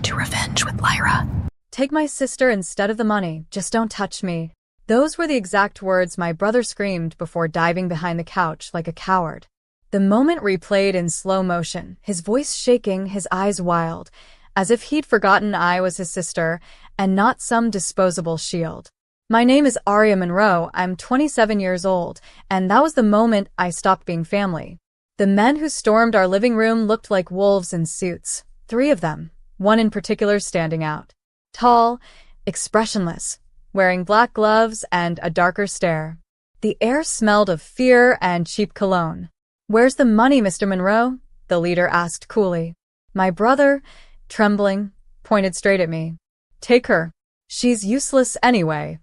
to revenge with Lyra. Take my sister instead of the money. Just don't touch me. Those were the exact words my brother screamed before diving behind the couch like a coward. The moment replayed in slow motion, his voice shaking, his eyes wild, as if he'd forgotten I was his sister and not some disposable shield. My name is Aria Monroe. I'm 27 years old, and that was the moment I stopped being family. The men who stormed our living room looked like wolves in suits. 3 of them, one in particular standing out. Tall, expressionless, wearing black gloves and a darker stare. The air smelled of fear and cheap cologne. "Where's the money, Mr. Monroe?" the leader asked coolly. My brother, trembling, pointed straight at me. "Take her. She's useless anyway."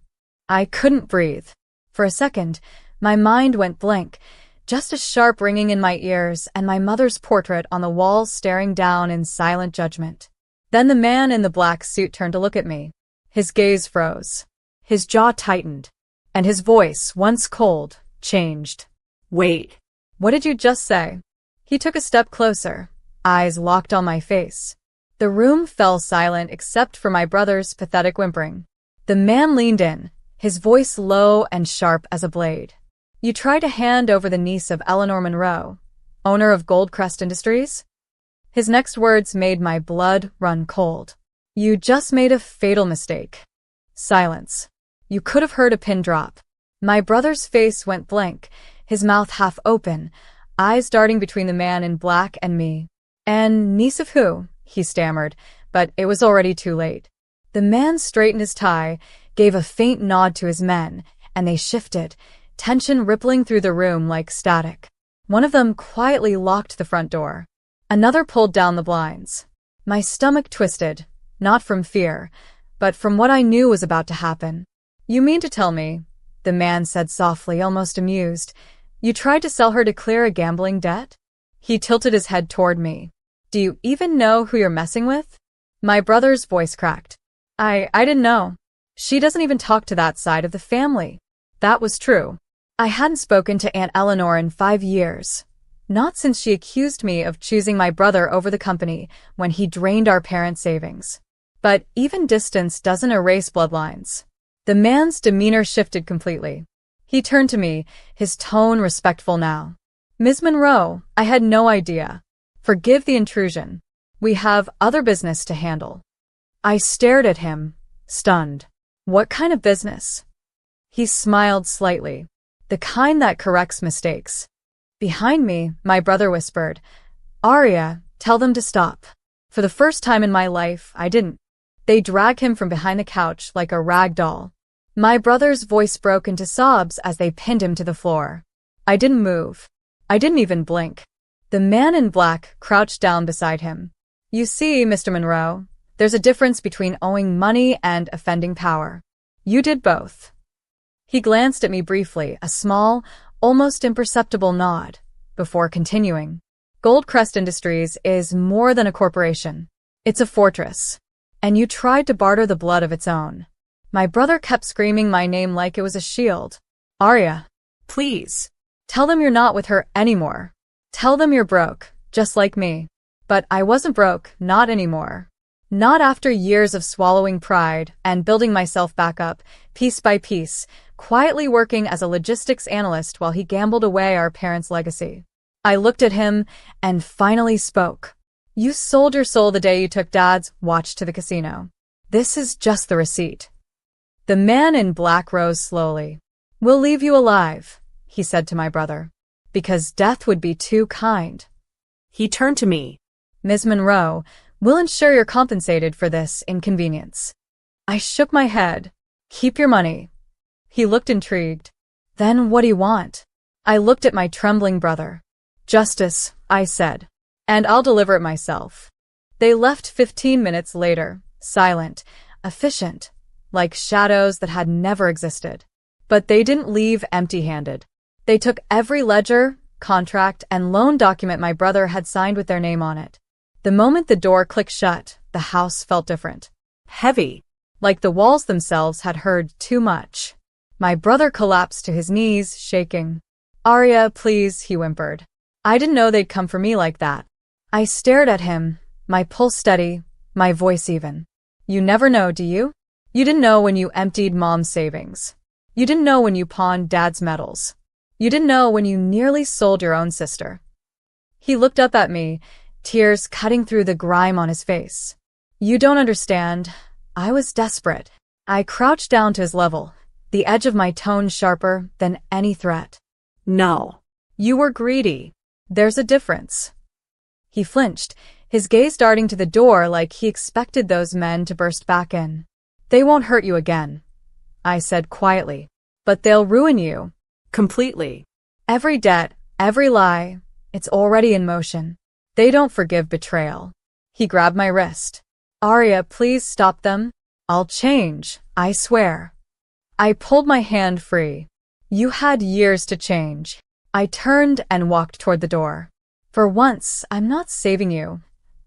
I couldn't breathe. For a second, my mind went blank, just a sharp ringing in my ears and my mother's portrait on the wall staring down in silent judgment. Then the man in the black suit turned to look at me. His gaze froze. His jaw tightened, and his voice, once cold, changed. "Wait. What did you just say?" He took a step closer, eyes locked on my face. The room fell silent except for my brother's pathetic whimpering. The man leaned in, his voice low and sharp as a blade. "You tried to hand over the niece of Eleanor Monroe, owner of Goldcrest Industries?" His next words made my blood run cold. "You just made a fatal mistake." Silence. You could have heard a pin drop. My brother's face went blank, his mouth half open, eyes darting between the man in black and me. "And niece of who?" he stammered, but it was already too late. The man straightened his tie, gave a faint nod to his men, and they shifted, tension rippling through the room like static. One of them quietly locked the front door. Another pulled down the blinds. My stomach twisted, not from fear, but from what I knew was about to happen. "You mean to tell me," the man said softly, almost amused, "you tried to sell her to clear a gambling debt?" He tilted his head toward me. "Do you even know who you're messing with?" My brother's voice cracked. I didn't know. She doesn't even talk to that side of the family." That was true. I hadn't spoken to Aunt Eleanor in 5 years. Not since she accused me of choosing my brother over the company when he drained our parents' savings. But even distance doesn't erase bloodlines. The man's demeanor shifted completely. He turned to me, his tone respectful now. "Ms. Monroe, I had no idea. Forgive the intrusion. We have other business to handle." I stared at him, stunned. "What kind of business?" He smiled slightly. "The kind that corrects mistakes." Behind me, my brother whispered, "Aria, tell them to stop." For the first time in my life, I didn't. They dragged him from behind the couch like a rag doll. My brother's voice broke into sobs as they pinned him to the floor. I didn't move. I didn't even blink. The man in black crouched down beside him. "You see, Mr. Monroe, there's a difference between owing money and offending power. You did both." He glanced at me briefly, a small, almost imperceptible nod, before continuing. "Goldcrest Industries is more than a corporation. It's a fortress. And you tried to barter the blood of its own." My brother kept screaming my name like it was a shield. "Aria, please. Tell them you're not with her anymore. Tell them you're broke, just like me." But I wasn't broke, not anymore. Not after years of swallowing pride and building myself back up, piece by piece, quietly working as a logistics analyst while he gambled away our parents' legacy. I looked at him and finally spoke. "You sold your soul the day you took Dad's watch to the casino. This is just the receipt." The man in black rose slowly. "We'll leave you alive," he said to my brother, "because death would be too kind." He turned to me. "Ms. Monroe, we'll ensure you're compensated for this inconvenience." I shook my head. "Keep your money." He looked intrigued. "Then what do you want?" I looked at my trembling brother. "Justice," I said, "and I'll deliver it myself." They left 15 minutes later, silent, efficient, like shadows that had never existed. But they didn't leave empty-handed. They took every ledger, contract, and loan document my brother had signed with their name on it. The moment the door clicked shut, the house felt different. Heavy, like the walls themselves had heard too much. My brother collapsed to his knees, shaking. "Aria, please," he whimpered. I didn't know they'd come for me like that. I stared at him, my pulse steady, my voice even. You never know, do you? You didn't know when you emptied mom's savings. You didn't know when you pawned dad's medals. You didn't know when you nearly sold your own sister. He looked up at me, tears cutting through the grime on his face. You don't understand. I was desperate. I crouched down to his level, the edge of my tone sharper than any threat. No. You were greedy. There's a difference. He flinched, his gaze darting to the door like he expected those men to burst back in. They won't hurt you again, I said quietly, but they'll ruin you. Completely. Every debt, every lie, it's already in motion. They don't forgive betrayal. He grabbed my wrist. Arya, please stop them. I'll change, I swear. I pulled my hand free. You had years to change. I turned and walked toward the door. For once, I'm not saving you,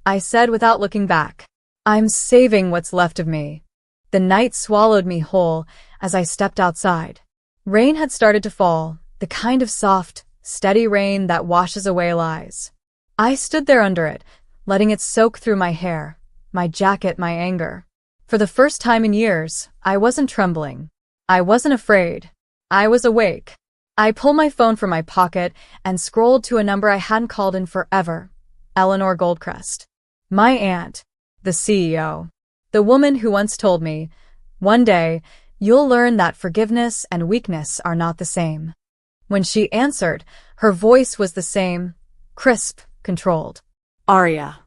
I said without looking back. I'm saving what's left of me. The night swallowed me whole as I stepped outside. Rain had started to fall, the kind of soft, steady rain that washes away lies. I stood there under it, letting it soak through my hair, my jacket, my anger. For the first time in years, I wasn't trembling. I wasn't afraid. I was awake. I pulled my phone from my pocket and scrolled to a number I hadn't called in forever. Eleanor Goldcrest. My aunt, the CEO. The woman who once told me, one day, you'll learn that forgiveness and weakness are not the same. When she answered, her voice was the same, crisp, controlled. Arya.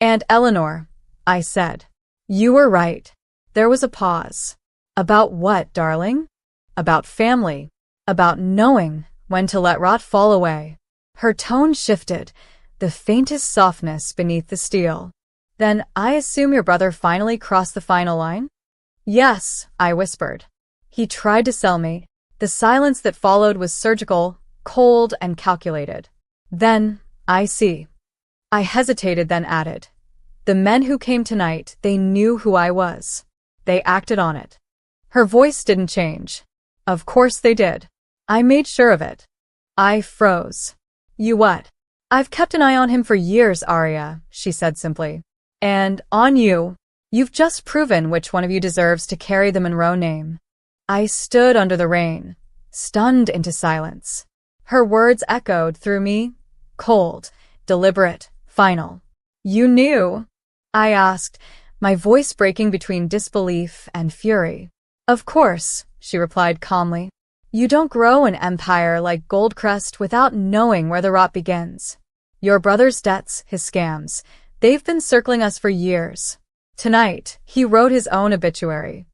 And Eleanor, I said. You were right. There was a pause. About what, darling? About family. About knowing when to let rot fall away. Her tone shifted, the faintest softness beneath the steel. Then I assume your brother finally crossed the final line? Yes, I whispered. He tried to sell me. The silence that followed was surgical, cold, and calculated. Then, I see. I hesitated, then added. The men who came tonight, they knew who I was. They acted on it. Her voice didn't change. Of course they did. I made sure of it. I froze. You what? I've kept an eye on him for years, Arya, she said simply. And on you. You've just proven which one of you deserves to carry the Monroe name. I stood under the rain, stunned into silence. Her words echoed through me, cold, deliberate, final. You knew? I asked, my voice breaking between disbelief and fury. Of course, she replied calmly. You don't grow an empire like Goldcrest without knowing where the rot begins. Your brother's debts, his scams, they've been circling us for years. Tonight, he wrote his own obituary.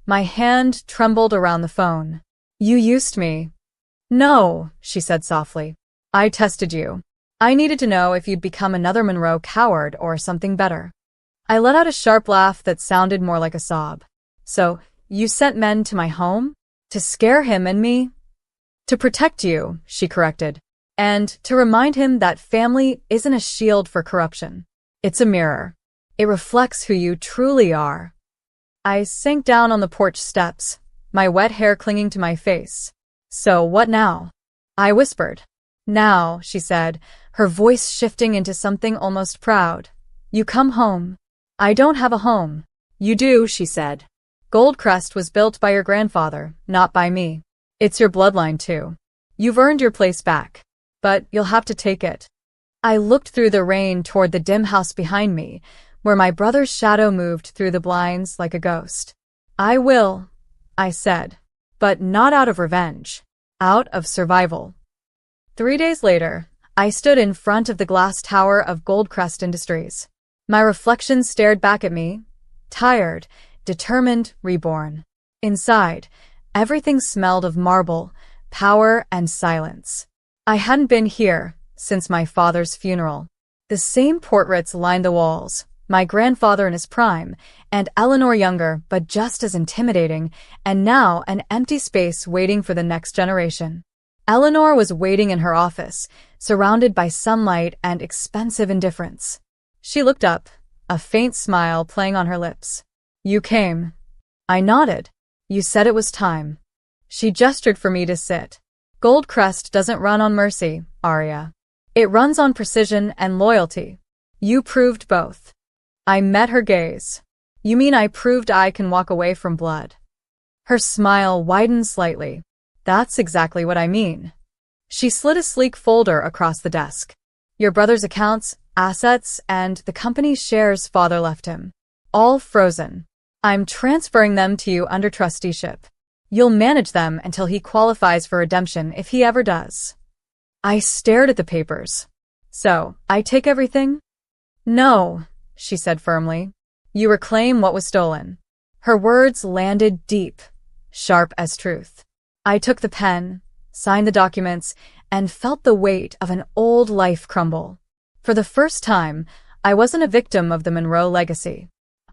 My hand trembled around the phone. You used me. No, she said softly. I tested you. I needed to know if you'd become another Monroe coward or something better. I let out a sharp laugh that sounded more like a sob. So, you sent men to my home? To scare him and me? To protect you, she corrected. And to remind him that family isn't a shield for corruption. It's a mirror. It reflects who you truly are. I sank down on the porch steps, my wet hair clinging to my face. So what now? I whispered. Now, she said, her voice shifting into something almost proud. You come home. I don't have a home. You do, she said. Goldcrest was built by your grandfather, not by me. It's your bloodline, too. You've earned your place back. But you'll have to take it. I looked through the rain toward the dim house behind me, where my brother's shadow moved through the blinds like a ghost. I will, I said, but not out of revenge. Out of survival. 3 days later, I stood in front of the glass tower of Goldcrest Industries. My reflection stared back at me, tired, determined, reborn. Inside, everything smelled of marble, power, and silence. I hadn't been here since my father's funeral. The same portraits lined the walls, my grandfather in his prime, and Eleanor younger but just as intimidating, and now an empty space waiting for the next generation. Eleanor was waiting in her office, surrounded by sunlight and expensive indifference. She looked up, a faint smile playing on her lips. You came. I nodded. You said it was time. She gestured for me to sit. Goldcrest doesn't run on mercy, Arya. It runs on precision and loyalty. You proved both. I met her gaze. You mean I proved I can walk away from blood? Her smile widened slightly. That's exactly what I mean. She slid a sleek folder across the desk. Your brother's accounts, assets, and the company's shares father left him. All frozen. I'm transferring them to you under trusteeship. You'll manage them until he qualifies for redemption if he ever does. I stared at the papers. So, I take everything? No, she said firmly. You reclaim what was stolen. Her words landed deep, sharp as truth. I took the pen, signed the documents, and felt the weight of an old life crumble. For the first time, I wasn't a victim of the Monroe legacy.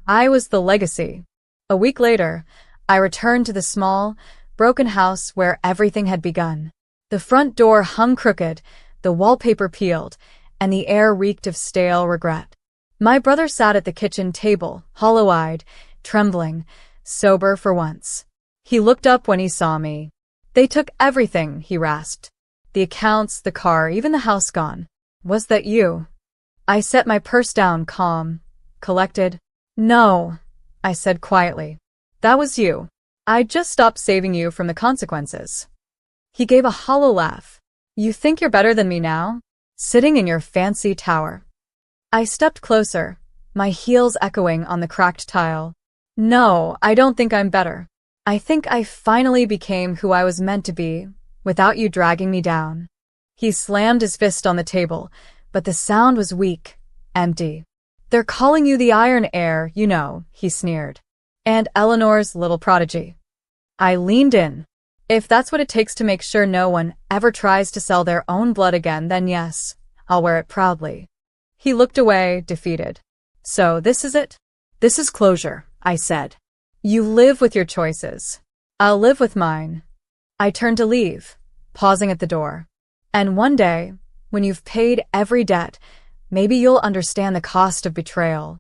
I was the legacy. A week later, I returned to the small, broken house where everything had begun. The front door hung crooked, the wallpaper peeled, and the air reeked of stale regret. My brother sat at the kitchen table, hollow-eyed, trembling, sober for once. He looked up when he saw me. They took everything, he rasped. The accounts, the car, even the house gone. Was that you? I set my purse down, calm, collected. No, I said quietly. That was you. I just stopped saving you from the consequences. He gave a hollow laugh. You think you're better than me now? Sitting in your fancy tower. I stepped closer, my heels echoing on the cracked tile. No, I don't think I'm better. I think I finally became who I was meant to be, without you dragging me down. He slammed his fist on the table, but the sound was weak, empty. They're calling you the Iron Heir, you know, he sneered. And Eleanor's little prodigy. I leaned in. If that's what it takes to make sure no one ever tries to sell their own blood again, then yes, I'll wear it proudly. He looked away, defeated. So this is it? This is closure, I said. You live with your choices. I'll live with mine. I turned to leave, pausing at the door. And one day, when you've paid every debt, maybe you'll understand the cost of betrayal.